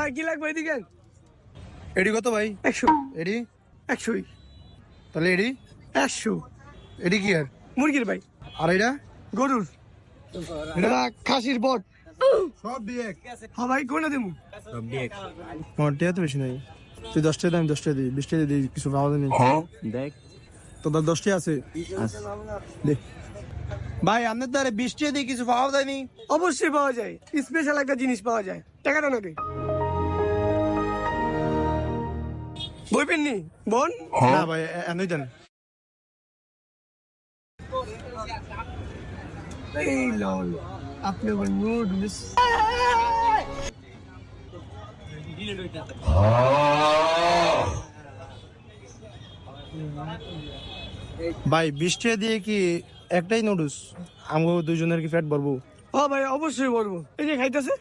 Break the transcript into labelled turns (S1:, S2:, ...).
S1: ভাই কি লাগবে এদিকে?
S2: এডি কত ভাই?
S1: 100।
S2: এডি
S1: 100ই।
S2: তাহলে এডি
S1: 100।
S2: এডি কি আর?
S1: মুরগির ভাই।
S2: আর এটা
S1: গরুর। এটা খাসির বট।
S2: সব দিয়ে
S1: হ্যাঁ ভাই কোনটা দেবো?
S2: সব দিয়ে আমার টিয়া তো বেশি নাই। তুই 10 টাকা দাম 10 টাকা দিই 20 টাকা দিই কিছু পাওয়া যায়নি।
S3: দেখ
S2: তো 10 টাকা আছে দে ভাই আপনার দ্বারা 20 টাকা দিয়ে কিছু পাওয়া যায়নি।
S1: অবশ্যই পাওয়া যায়, স্পেশাল একটা জিনিস পাওয়া যায়। টাকাটা নাকি বই পেননি বোন?
S2: না ভাই এনই দেন।
S1: এই লল আপনি আবার নুডলস।
S2: ভাই 20 টাকা দিয়ে কি একটাই নুডলস আমগো দুইজনের কি পেট ভরবো?
S1: ও ভাই অবশ্যই বলবো, এই যে খাইতেছে।